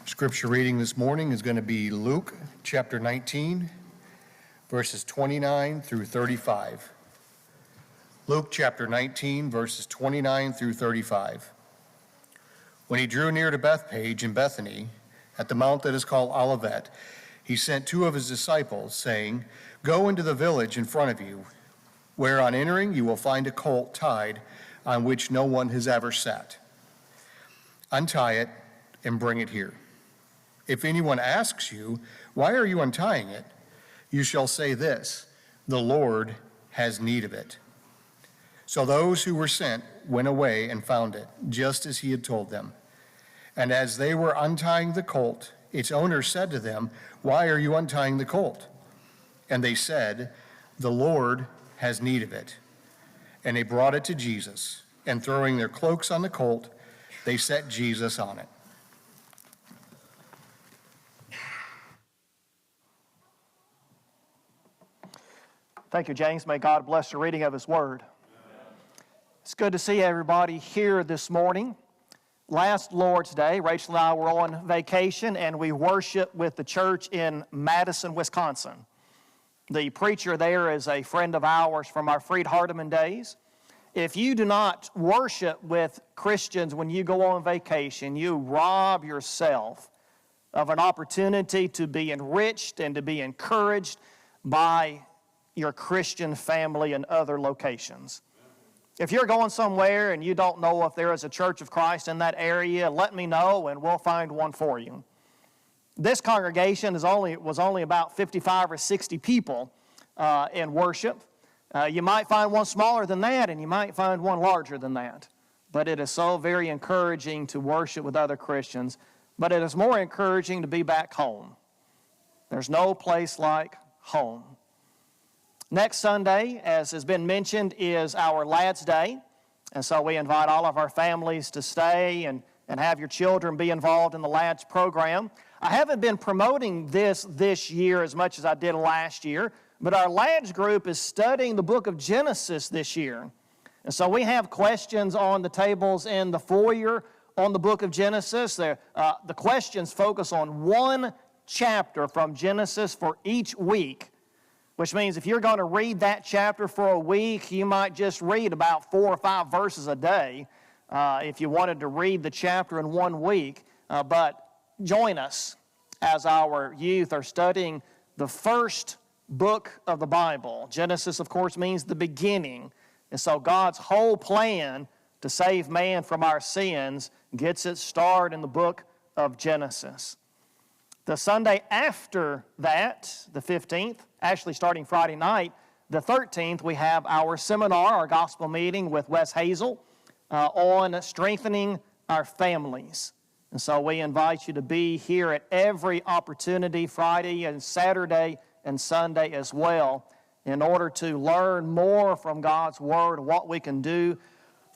Scripture reading this morning is going to be Luke chapter 19, verses 29 through 35. Luke chapter 19, verses 29 through 35. When he drew near to Bethpage in Bethany, at the mount that is called Olivet, he sent two of his disciples, saying, "Go into the village in front of you, where on entering you will find a colt tied, on which no one has ever sat. Untie it and bring it here. If anyone asks you, 'Why are you untying it?' you shall say this, 'The Lord has need of it.'" So those who were sent went away and found it, just as he had told them. And as they were untying the colt, its owner said to them, "Why are you untying the colt?" And they said, "The Lord has need of it." And they brought it to Jesus, and throwing their cloaks on the colt, they set Jesus on it. Thank you, James. May God bless the reading of His Word. It's good to see everybody here this morning. Last Lord's Day, Rachel and I were on vacation, and we worshiped with the church in Madison, Wisconsin. The preacher there is a friend of ours from our Freed Hardeman days. If you do not worship with Christians when you go on vacation, you rob yourself of an opportunity to be enriched and to be encouraged by your Christian family in other locations. If you're going somewhere and you don't know if there is a Church of Christ in that area, let me know and we'll find one for you. This congregation was only about 55 or 60 people in worship. You might find one smaller than that, and you might find one larger than that. But it is so very encouraging to worship with other Christians. But it is more encouraging to be back home. There's no place like home. Next Sunday, as has been mentioned, is our Lads' Day. And so we invite all of our families to stay and have your children be involved in the Lads program. I haven't been promoting this year as much as I did last year, but our Lads group is studying the book of Genesis this year. And so we have questions on the tables in the foyer on the book of Genesis. The questions focus on one chapter from Genesis for each week, which means if you're going to read that chapter for a week, you might just read about 4 or 5 verses a day if you wanted to read the chapter in 1 week. But join us as our youth are studying the first book of the Bible. Genesis, of course, means the beginning. And so God's whole plan to save man from our sins gets its start in the book of Genesis. The Sunday after that, the 15th, actually starting Friday night, the 13th, we have our seminar, our gospel meeting with Wes Hazel on strengthening our families. And so we invite you to be here at every opportunity, Friday and Saturday and Sunday as well, in order to learn more from God's Word, what we can do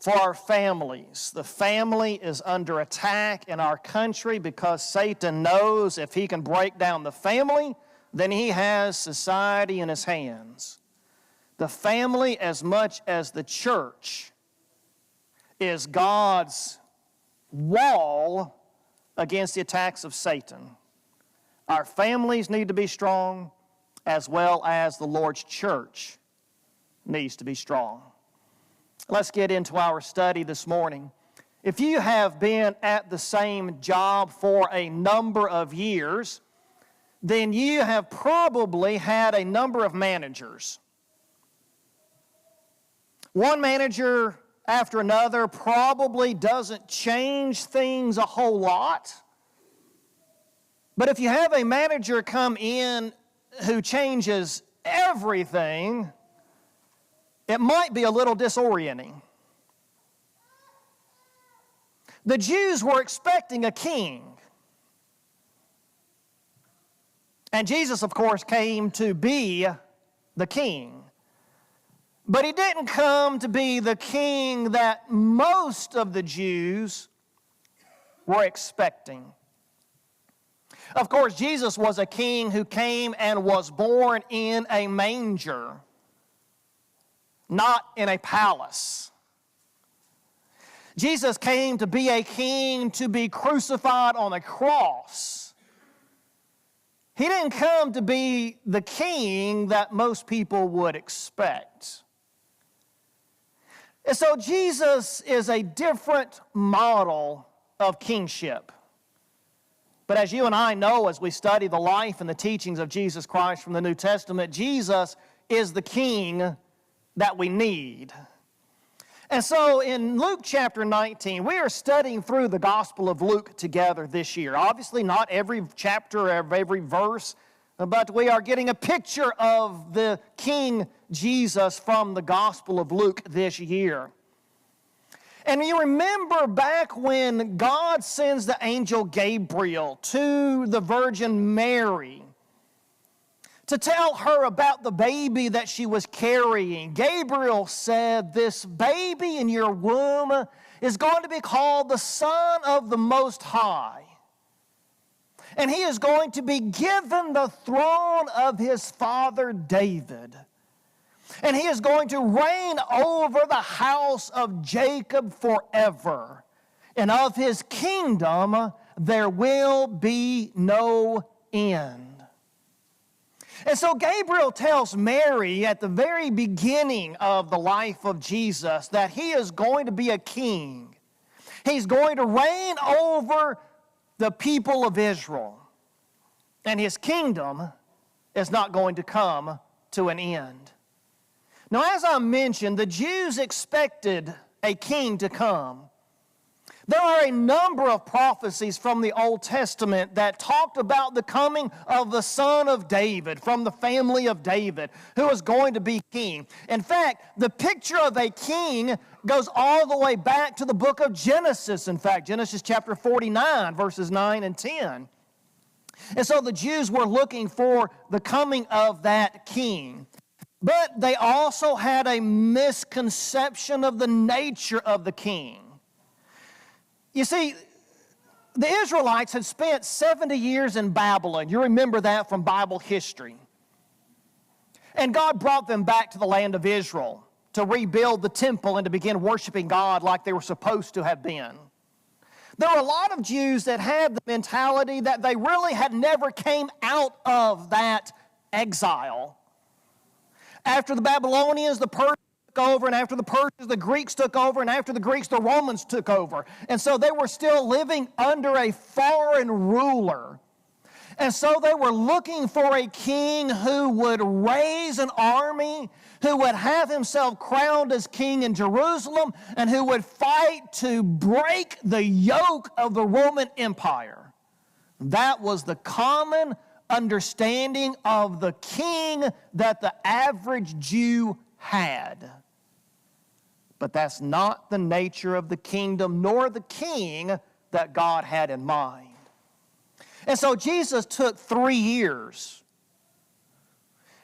for our families. The family is under attack in our country because Satan knows if he can break down the family, then he has society in his hands. The family, as much as the church, is God's wall against the attacks of Satan. Our families need to be strong, as well as the Lord's church needs to be strong. Let's get into our study this morning. If you have been at the same job for a number of years, then you have probably had a number of managers. One manager after another probably doesn't change things a whole lot. But if you have a manager come in who changes everything, it might be a little disorienting. The Jews were expecting a king. And Jesus, of course, came to be the king. But he didn't come to be the king that most of the Jews were expecting. Of course, Jesus was a king who came and was born in a manger, not in a palace. Jesus came to be a king, to be crucified on a cross. He didn't come to be the king that most people would expect. And so Jesus is a different model of kingship. But as you and I know, as we study the life and the teachings of Jesus Christ from the New Testament, Jesus is the king that we need. And so in Luke chapter 19, we are studying through the Gospel of Luke together this year. Obviously not every chapter, every verse, but we are getting a picture of the King Jesus from the Gospel of Luke this year. And you remember back when God sends the angel Gabriel to the Virgin Mary to tell her about the baby that she was carrying. Gabriel said, "This baby in your womb is going to be called the Son of the Most High. And he is going to be given the throne of his father David. And he is going to reign over the house of Jacob forever. And of his kingdom there will be no end." And so Gabriel tells Mary at the very beginning of the life of Jesus that he is going to be a king. He's going to reign over the people of Israel. And his kingdom is not going to come to an end. Now, as I mentioned, the Jews expected a king to come. There are a number of prophecies from the Old Testament that talked about the coming of the son of David, from the family of David, who is going to be king. In fact, the picture of a king goes all the way back to the book of Genesis. In fact, Genesis chapter 49, verses 9 and 10. And so the Jews were looking for the coming of that king. But they also had a misconception of the nature of the king. You see, the Israelites had spent 70 years in Babylon. You remember that from Bible history. And God brought them back to the land of Israel to rebuild the temple and to begin worshiping God like they were supposed to have been. There were a lot of Jews that had the mentality that they really had never came out of that exile. After the Babylonians, the Persians took over, and after the Persians, the Greeks took over, and after the Greeks, the Romans took over. And so they were still living under a foreign ruler. And so they were looking for a king who would raise an army, who would have himself crowned as king in Jerusalem, and who would fight to break the yoke of the Roman Empire. That was the common understanding of the king that the average Jew had. But that's not the nature of the kingdom, nor the king that God had in mind. And so Jesus took 3 years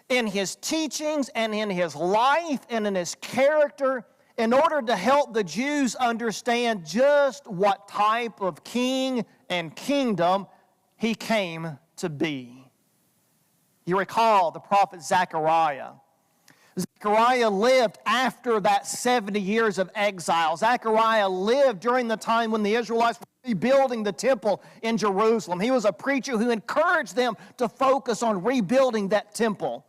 in his teachings and in his life and in his character in order to help the Jews understand just what type of king and kingdom he came to be. You recall the prophet Zechariah. Zechariah lived after that 70 years of exile. Zechariah lived during the time when the Israelites were rebuilding the temple in Jerusalem. He was a preacher who encouraged them to focus on rebuilding that temple.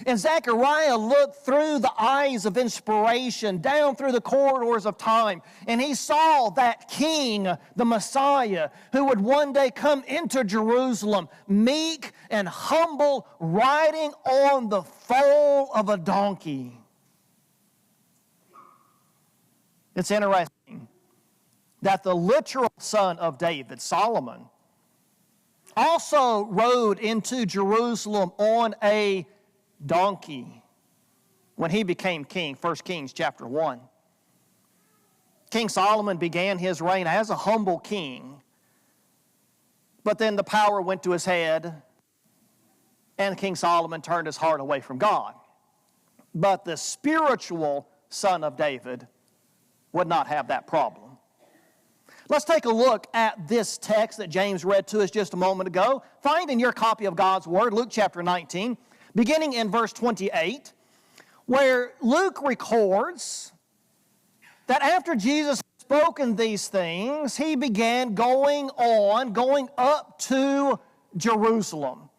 And Zechariah looked through the eyes of inspiration, down through the corridors of time, and he saw that king, the Messiah, who would one day come into Jerusalem, meek and humble, riding on the foal of a donkey. It's interesting that the literal son of David, Solomon, also rode into Jerusalem on a donkey when he became king. 1 Kings chapter 1. King Solomon began his reign as a humble king, but then the power went to his head, and King Solomon turned his heart away from God. But the spiritual son of David would not have that problem. Let's take a look at this text that James read to us just a moment ago. Find in your copy of God's Word, Luke chapter 19, beginning in verse 28, where Luke records that after Jesus spoken these things, he began going up to Jerusalem.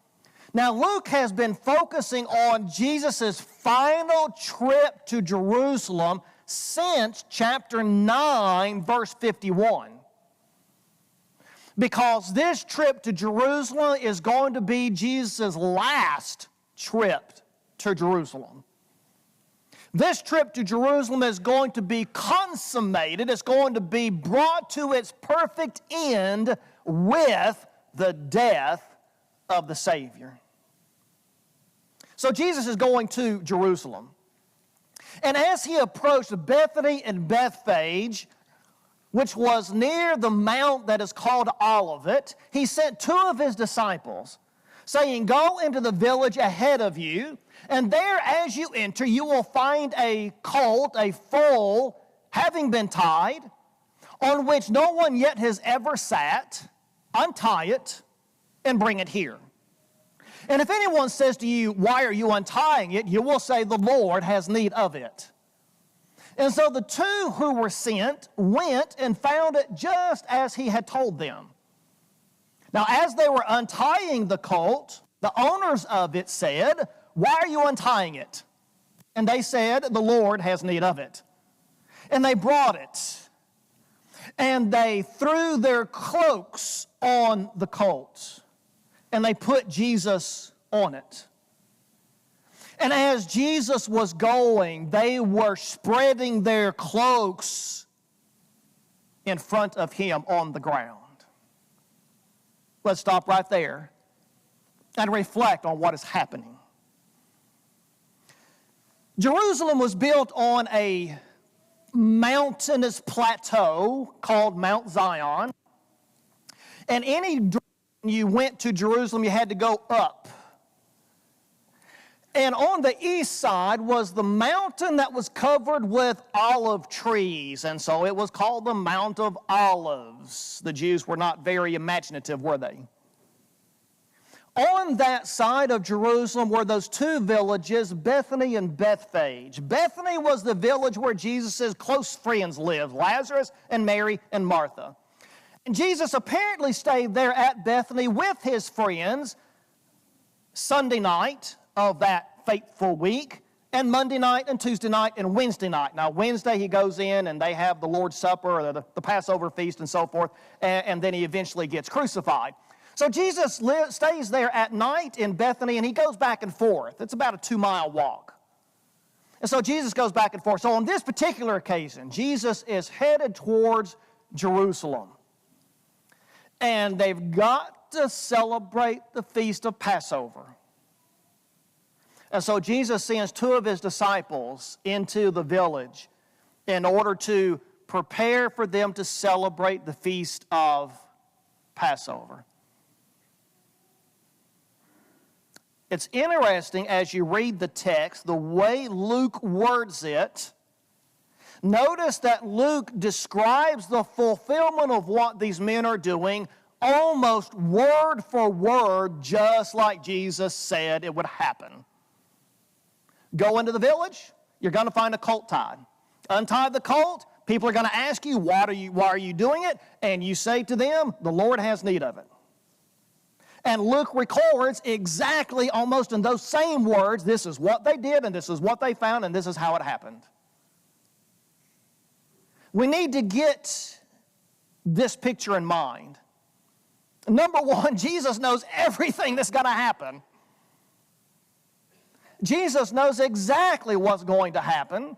Now, Luke has been focusing on Jesus' final trip to Jerusalem since chapter 9, verse 51. Because this trip to Jerusalem is going to be Jesus' last trip to Jerusalem. This trip to Jerusalem is going to be consummated. It's going to be brought to its perfect end with the death of the Savior. So Jesus is going to Jerusalem. And as he approached Bethany and Bethphage, which was near the mount that is called Olivet, he sent two of his disciples, saying, "Go into the village ahead of you, and there as you enter, you will find a colt, a foal, having been tied, on which no one yet has ever sat. Untie it and bring it here. And if anyone says to you, 'Why are you untying it?' you will say, 'The Lord has need of it.'" And so the two who were sent went and found it just as he had told them. Now, as they were untying the colt, the owners of it said, "Why are you untying it?" And they said, "The Lord has need of it." And they brought it, and they threw their cloaks on the colt, and they put Jesus on it. And as Jesus was going, they were spreading their cloaks in front of him on the ground. Let's stop right there and reflect on what is happening. Jerusalem was built on a mountainous plateau called Mount Zion. And any direction you went to Jerusalem, you had to go up. And on the east side was the mountain that was covered with olive trees, and so it was called the Mount of Olives. The Jews were not very imaginative, were they? On that side of Jerusalem were those two villages, Bethany and Bethphage. Bethany was the village where Jesus' close friends lived, Lazarus and Mary and Martha. And Jesus apparently stayed there at Bethany with his friends Sunday night of that fateful week, and Monday night and Tuesday night and Wednesday night. Now, Wednesday he goes in and they have the Lord's Supper, or the Passover feast and so forth, and then he eventually gets crucified. So Jesus stays there at night in Bethany, and he goes back and forth. It's about a 2-mile walk. And so Jesus goes back and forth. So on this particular occasion, Jesus is headed towards Jerusalem. And they've got to celebrate the feast of Passover. And so Jesus sends two of his disciples into the village in order to prepare for them to celebrate the feast of Passover. It's interesting as you read the text, the way Luke words it. Notice that Luke describes the fulfillment of what these men are doing almost word for word, just like Jesus said it would happen. Go into the village, you're going to find a colt tied. Untie the colt, people are going to ask you, why are you doing it? And you say to them, the Lord has need of it. And Luke records exactly, almost in those same words, this is what they did, and this is what they found, and this is how it happened. We need to get this picture in mind. Number one, Jesus knows everything that's going to happen. Jesus knows exactly what's going to happen.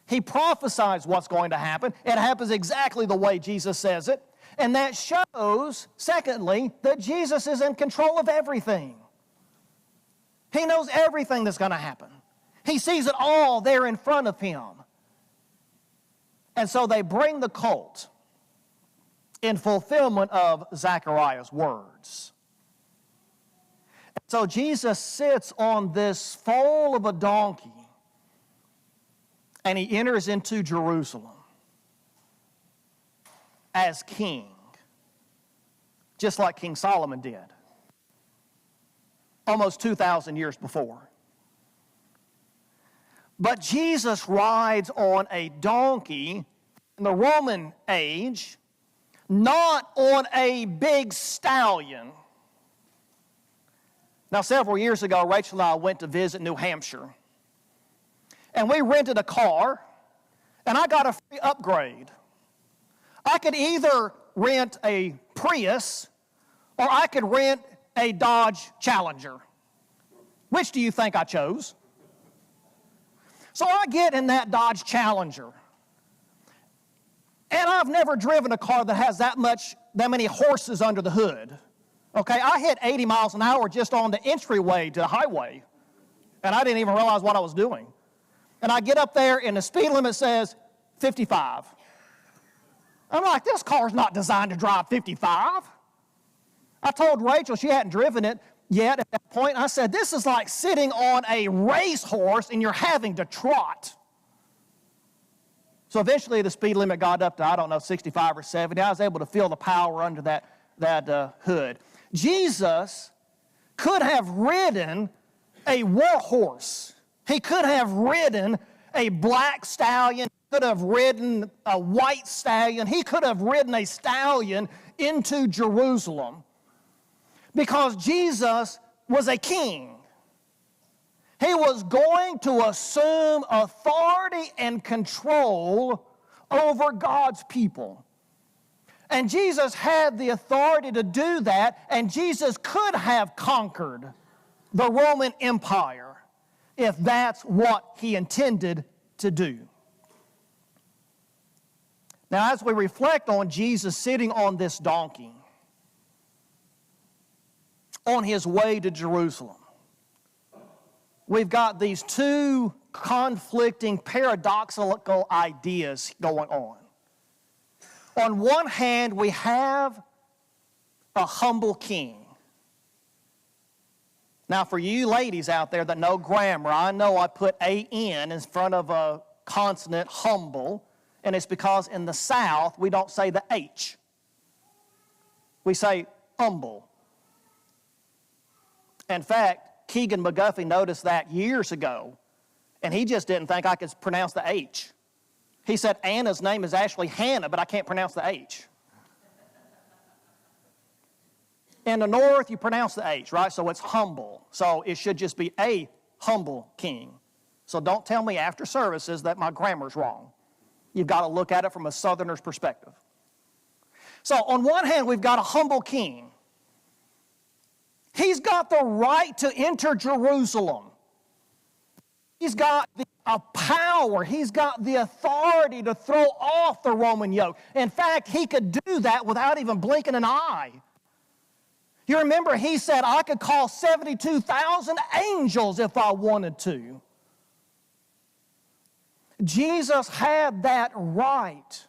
He prophesies what's going to happen. It happens exactly the way Jesus says it. And that shows, secondly, that Jesus is in control of everything. He knows everything that's going to happen. He sees it all there in front of him. And so they bring the colt in fulfillment of Zechariah's words. So Jesus sits on this foal of a donkey, and he enters into Jerusalem as king, just like King Solomon did almost 2,000 years before. But Jesus rides on a donkey in the Roman age, not on a big stallion. Now, several years ago, Rachel and I went to visit New Hampshire. And we rented a car, and I got a free upgrade. I could either rent a Prius, or I could rent a Dodge Challenger. Which do you think I chose? So I get in that Dodge Challenger. And I've never driven a car that has that many horses under the hood. Okay, I hit 80 miles an hour just on the entryway to the highway. And I didn't even realize what I was doing. And I get up there and the speed limit says 55. I'm like, this car's not designed to drive 55. I told Rachel, she hadn't driven it yet at that point. I said, this is like sitting on a racehorse and you're having to trot. So eventually the speed limit got up to, I don't know, 65 or 70. I was able to feel the power under that hood. Jesus could have ridden a war horse. He could have ridden a black stallion. He could have ridden a white stallion. He could have ridden a stallion into Jerusalem because Jesus was a king. He was going to assume authority and control over God's people. And Jesus had the authority to do that, and Jesus could have conquered the Roman Empire if that's what he intended to do. Now, as we reflect on Jesus sitting on this donkey on his way to Jerusalem, we've got these two conflicting, paradoxical ideas going on. On one hand, we have a humble king. Now, for you ladies out there that know grammar, I know I put A-N in front of a consonant, humble, and it's because in the South, we don't say the H. We say humble. In fact, Keegan McGuffey noticed that years ago, and he just didn't think I could pronounce the H. He said Anna's name is actually Hannah, but I can't pronounce the H. In the North, you pronounce the H, right? So it's humble. So it should just be a humble king. So don't tell me after services that my grammar's wrong. You've got to look at it from a Southerner's perspective. So on one hand, we've got a humble king. He's got the right to enter Jerusalem. He's got the power. He's got the authority to throw off the Roman yoke. In fact, he could do that without even blinking an eye. You remember he said, I could call 72,000 angels if I wanted to. Jesus had that right,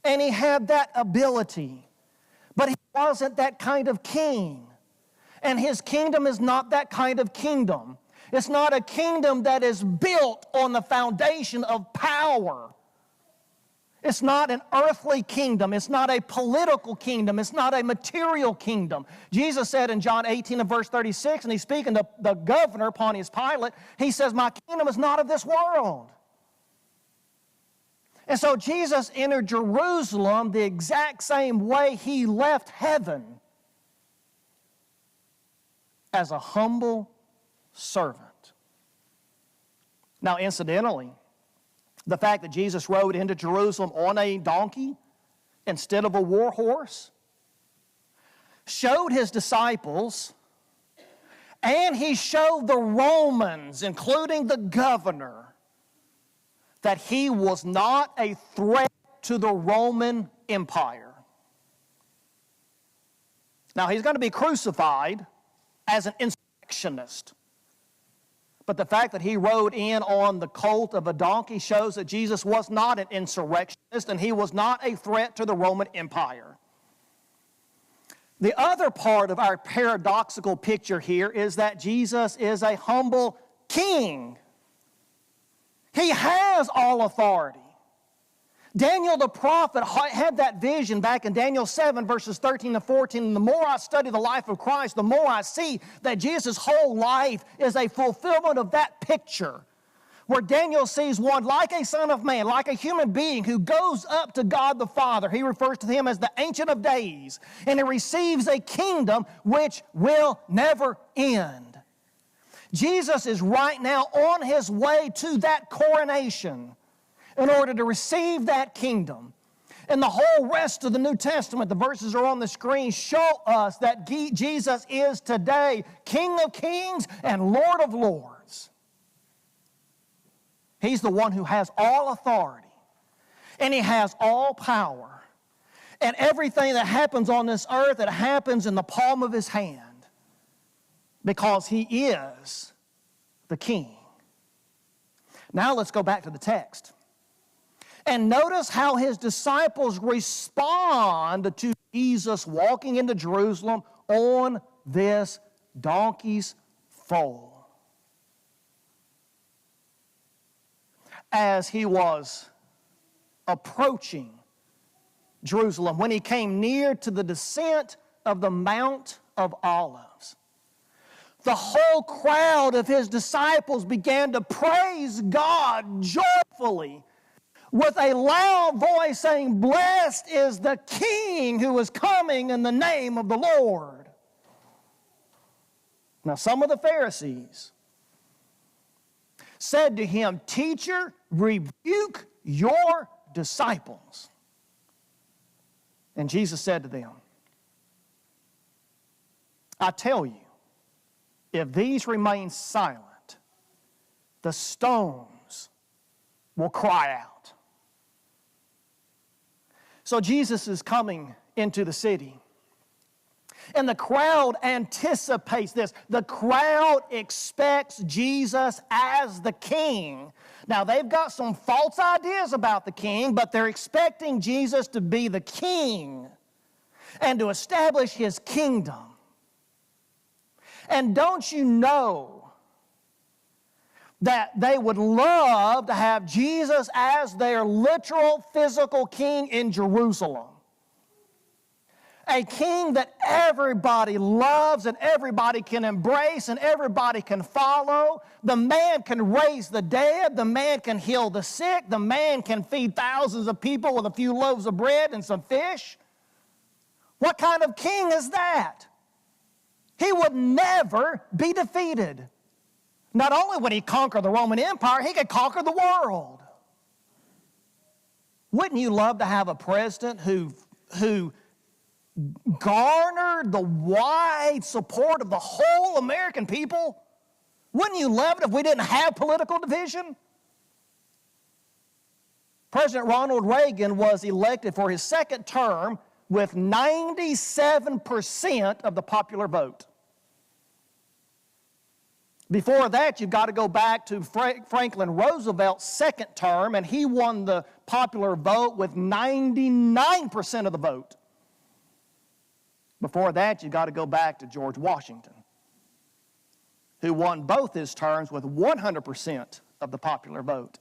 and he had that ability, but he wasn't that kind of king. And his kingdom is not that kind of kingdom. It's not a kingdom that is built on the foundation of power. It's not an earthly kingdom. It's not a political kingdom. It's not a material kingdom. Jesus said in John 18 and verse 36, and he's speaking to the governor, Pontius Pilate, he says, my kingdom is not of this world. And so Jesus entered Jerusalem the exact same way he left heaven, as a humble servant. Now, incidentally, the fact that Jesus rode into Jerusalem on a donkey instead of a war horse showed his disciples, and he showed the Romans, including the governor, that he was not a threat to the Roman Empire. Now, he's going to be crucified as an insurrectionist. But the fact that he rode in on the colt of a donkey shows that Jesus was not an insurrectionist and he was not a threat to the Roman Empire. The other part of our paradoxical picture here is that Jesus is a humble king. He has all authority. Daniel the prophet had that vision back in Daniel 7 verses 13 to 14. And the more I study the life of Christ, the more I see that Jesus' whole life is a fulfillment of that picture. where Daniel sees one like a son of man, like a human being who goes up to God the Father. He refers to him as the Ancient of Days, and he receives a kingdom which will never end. Jesus is right now on his way to that coronation in order to receive that kingdom. And the whole rest of the New Testament, the verses are on the screen, show us that Jesus is today King of Kings and Lord of Lords. He's the one who has all authority, and he has all power. And everything that happens on this earth, it happens in the palm of his hand, because he is the King. Now let's go back to the text. And notice how his disciples respond to Jesus walking into Jerusalem on this donkey's foal. As he was approaching Jerusalem, when he came near to the descent of the Mount of Olives, the whole crowd of his disciples began to praise God joyfully with a loud voice, saying, "Blessed is the King who is coming in the name of the Lord." Now, some of the Pharisees said to him, "Teacher, rebuke your disciples." And Jesus said to them, "I tell you, if these remain silent, the stones will cry out." So Jesus is coming into the city. And the crowd anticipates this. The crowd expects Jesus as the king. Now, they've got some false ideas about the king, but they're expecting Jesus to be the king and to establish his kingdom. And don't you know that they would love to have Jesus as their literal physical king in Jerusalem? A king that everybody loves and everybody can embrace and everybody can follow. The man can raise the dead. The man can heal the sick. The man can feed thousands of people with a few loaves of bread and some fish. What kind of king is that? He would never be defeated. Not only would he conquer the Roman Empire, he could conquer the world. Wouldn't you love to have a president who garnered the wide support of the whole American people? Wouldn't you love it if we didn't have political division? President Ronald Reagan was elected for his second term with 97% of the popular vote. Before that, you've got to go back to Franklin Roosevelt's second term, and he won the popular vote with 99% of the vote. Before that, you've got to go back to George Washington, who won both his terms with 100% of the popular vote.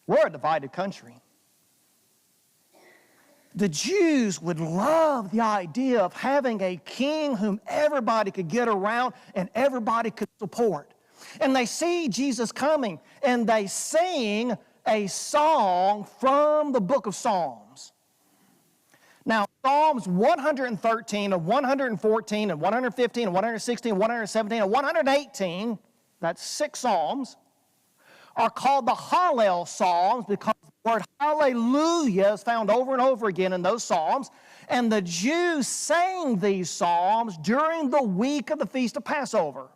We're a divided country. The Jews would love the idea of having a king whom everybody could get around and everybody could support. And they see Jesus coming, and they sing a song from the book of Psalms. Now, Psalms 113 and 114 and 115 and 116 and 117 and 118, that's 6 Psalms, are called the Hallel Psalms because the word hallelujah is found over and over again in those Psalms. And the Jews sang these Psalms during the week of the Feast of Passover.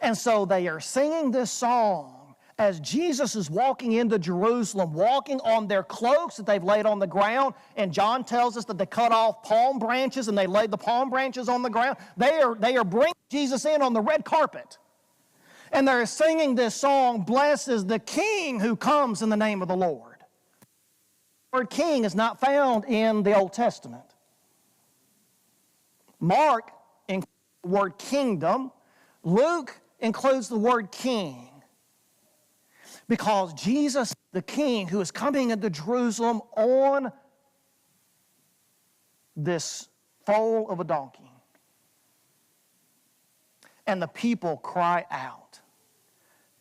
And so they are singing this song as Jesus is walking into Jerusalem, walking on their cloaks that they've laid on the ground. And John tells us that they cut off palm branches and they laid the palm branches on the ground. They are bringing Jesus in on the red carpet. And they're singing this song, "Blessed is the King who comes in the name of the Lord." The word king is not found in the Old Testament. Mark includes the word kingdom. Luke includes the word king. Because Jesus, the King, who is coming into Jerusalem on this foal of a donkey. And the people cry out.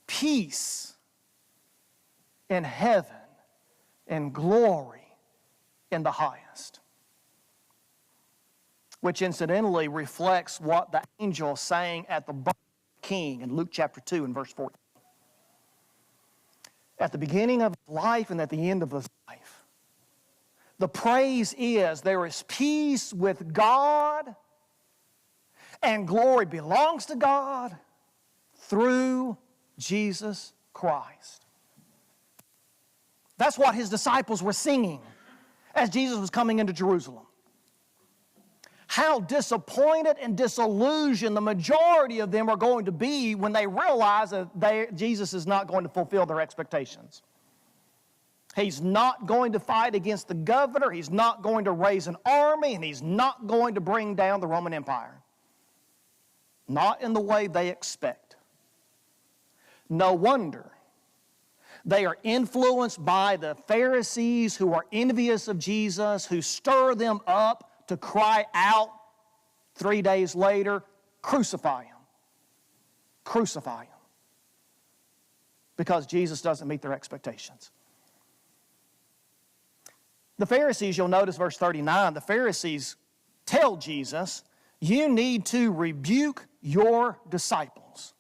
peace in heaven and glory in the highest. Which incidentally reflects what the angel sang at the birth of the king in Luke chapter 2 and verse 14. At the beginning of his life and at the end of his life, the praise is there is peace with God and glory belongs to God through Jesus Christ. That's what his disciples were singing as Jesus was coming into Jerusalem. How disappointed and disillusioned the majority of them are going to be when they realize that Jesus is not going to fulfill their expectations. He's not going to fight against the governor, he's not going to raise an army, and he's not going to bring down the Roman Empire. Not in the way they expect. No wonder they are influenced by the Pharisees who are envious of Jesus, who stir them up to cry out 3 days later, crucify him. Crucify him. Because Jesus doesn't meet their expectations. The Pharisees, you'll notice verse 39, the Pharisees tell Jesus, you need to rebuke your disciples.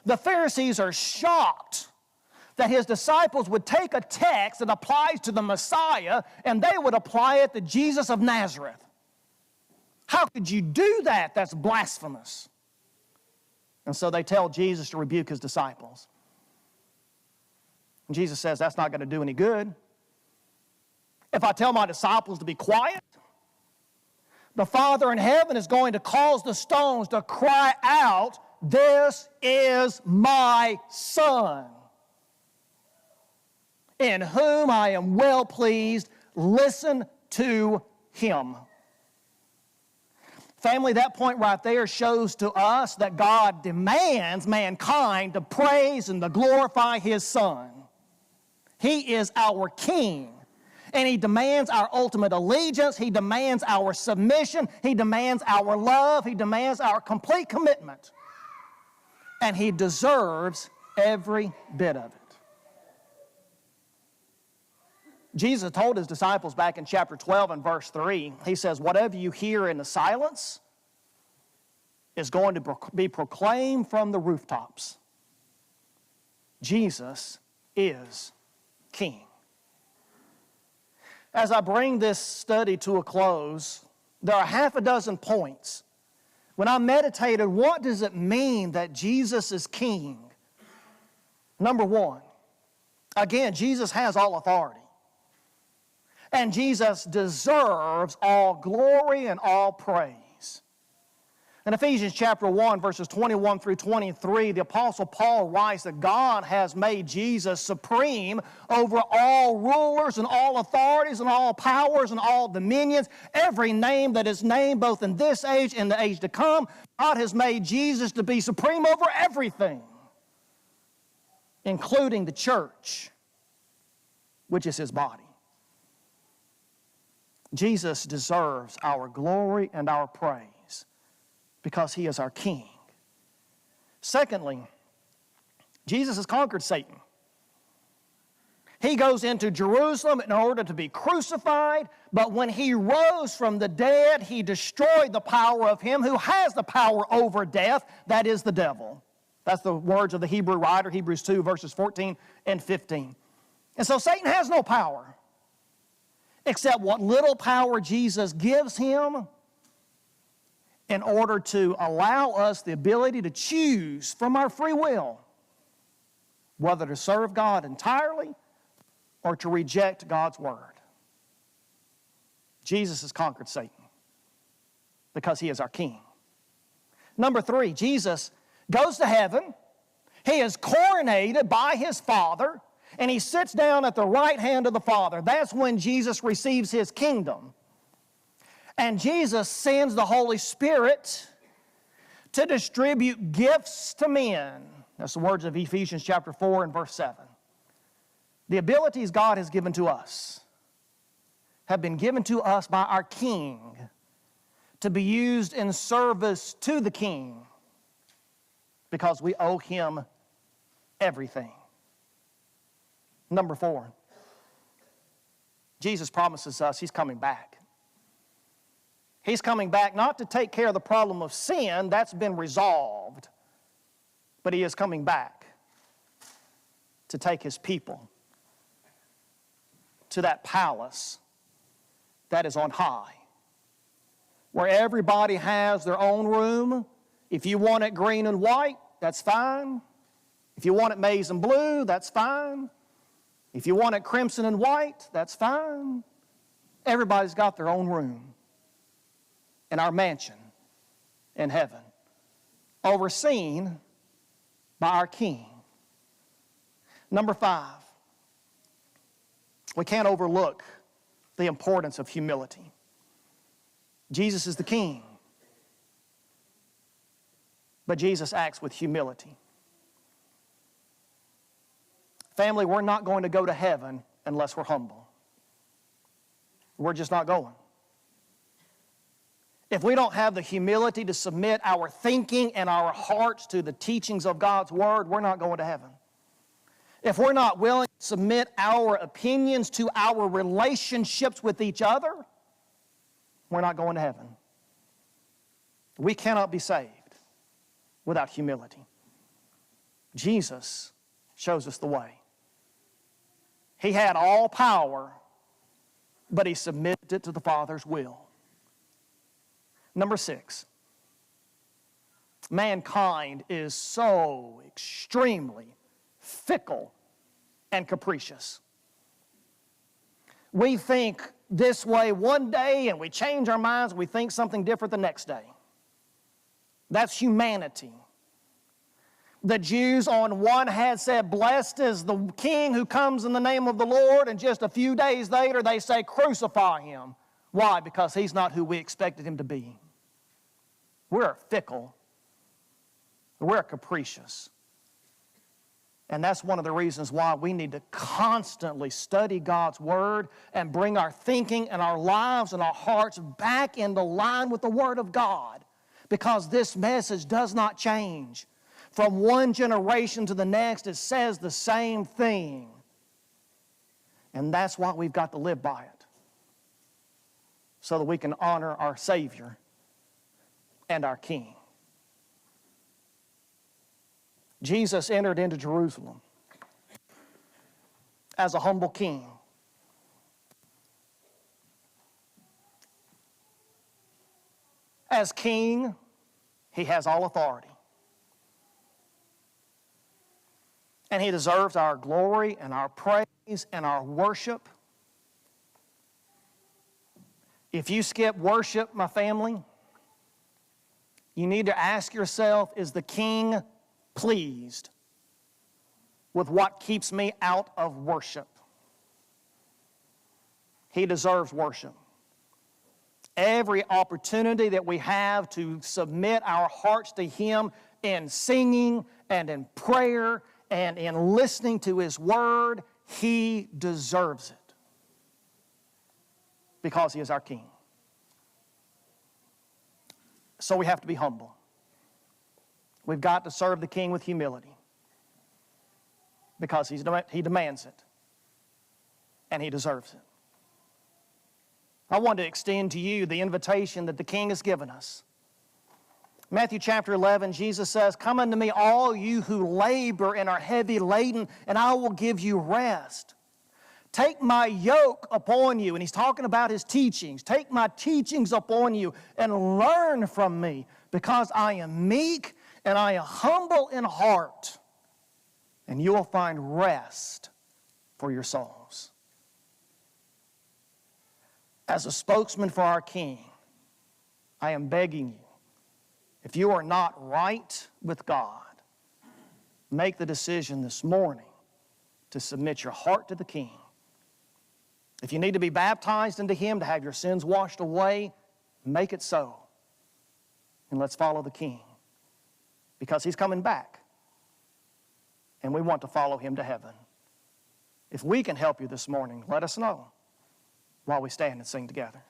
The Pharisees are shocked that his disciples would take a text that applies to the Messiah and they would apply it to Jesus of Nazareth. How could you do that? That's blasphemous. And so they tell Jesus to rebuke his disciples. And Jesus says, that's not going to do any good. If I tell my disciples to be quiet, the Father in heaven is going to cause the stones to cry out, this is my Son, in whom I am well pleased. Listen to him. Family, that point right there shows to us that God demands mankind to praise and to glorify his Son. He is our King. And he demands our ultimate allegiance. He demands our submission. He demands our love. He demands our complete commitment. And he deserves every bit of it. Jesus told his disciples back in chapter 12 and verse 3, he says, whatever you hear in the silence is going to be proclaimed from the rooftops. Jesus is King. As I bring this study to a close, there are half a dozen points. When I meditated, what does it mean that Jesus is King? Number one, again, Jesus has all authority. And Jesus deserves all glory and all praise. In Ephesians chapter 1, verses 21 through 23, the Apostle Paul writes that God has made Jesus supreme over all rulers and all authorities and all powers and all dominions. Every name that is named both in this age and the age to come, God has made Jesus to be supreme over everything, including the church, which is his body. Jesus deserves our glory and our praise because he is our King. Secondly, Jesus has conquered Satan. He goes into Jerusalem in order to be crucified, but when he rose from the dead, he destroyed the power of him who has the power over death, that is the devil. That's the words of the Hebrew writer, Hebrews 2, verses 14 and 15. And so Satan has no power, except what little power Jesus gives him in order to allow us the ability to choose from our free will whether to serve God entirely or to reject God's word. Jesus has conquered Satan because he is our King. Number three, Jesus goes to heaven. He is coronated by his Father, and he sits down at the right hand of the Father. That's when Jesus receives his kingdom. And Jesus sends the Holy Spirit to distribute gifts to men. That's the words of Ephesians chapter 4 and verse 7. The abilities God has given to us have been given to us by our King to be used in service to the King because we owe him everything. Number 4, Jesus promises us He's coming back. He's coming back not to take care of the problem of sin, that's been resolved, but He is coming back to take His people to that palace that is on high, where everybody has their own room. If you want it green and white, that's fine. If you want it maize and blue, that's fine. If you want it crimson and white, that's fine. Everybody's got their own room in our mansion in heaven, overseen by our King. Number 5, we can't overlook the importance of humility. Jesus is the King, but Jesus acts with humility. Family, we're not going to go to heaven unless we're humble. We're just not going. If we don't have the humility to submit our thinking and our hearts to the teachings of God's Word, we're not going to heaven. If we're not willing to submit our opinions to our relationships with each other, we're not going to heaven. We cannot be saved without humility. Jesus shows us the way. He had all power, but He submitted it to the Father's will. Number 6, mankind is so extremely fickle and capricious. We think this way one day and we change our minds, we think something different the next day. That's humanity. The Jews on one hand said, "Blessed is the King who comes in the name of the Lord," and just a few days later they say, "Crucify Him." Why? Because He's not who we expected Him to be. We're fickle. We're capricious. And that's one of the reasons why we need to constantly study God's Word and bring our thinking and our lives and our hearts back into line with the Word of God. Because this message does not change. From one generation to the next, it says the same thing. And that's why we've got to live by it, so that we can honor our Savior and our King. Jesus entered into Jerusalem as a humble king. As king, He has all authority. And He deserves our glory and our praise and our worship. If you skip worship, my family, you need to ask yourself, is the King pleased with what keeps me out of worship? He deserves worship. Every opportunity that we have to submit our hearts to Him in singing and in prayer and in listening to His Word, He deserves it, because He is our King. So we have to be humble. We've got to serve the King with humility, because He demands it, and He deserves it. I want to extend to you the invitation that the King has given us. Matthew chapter 11, Jesus says, "Come unto me, all you who labor and are heavy laden, and I will give you rest. Take my yoke upon you," and He's talking about His teachings. "Take my teachings upon you and learn from me, because I am meek and I am humble in heart, and you will find rest for your souls." As a spokesman for our King, I am begging you, if you are not right with God, make the decision this morning to submit your heart to the King. If you need to be baptized into Him to have your sins washed away, make it so. And let's follow the King, because He's coming back, and we want to follow Him to heaven. If we can help you this morning, let us know while we stand and sing together.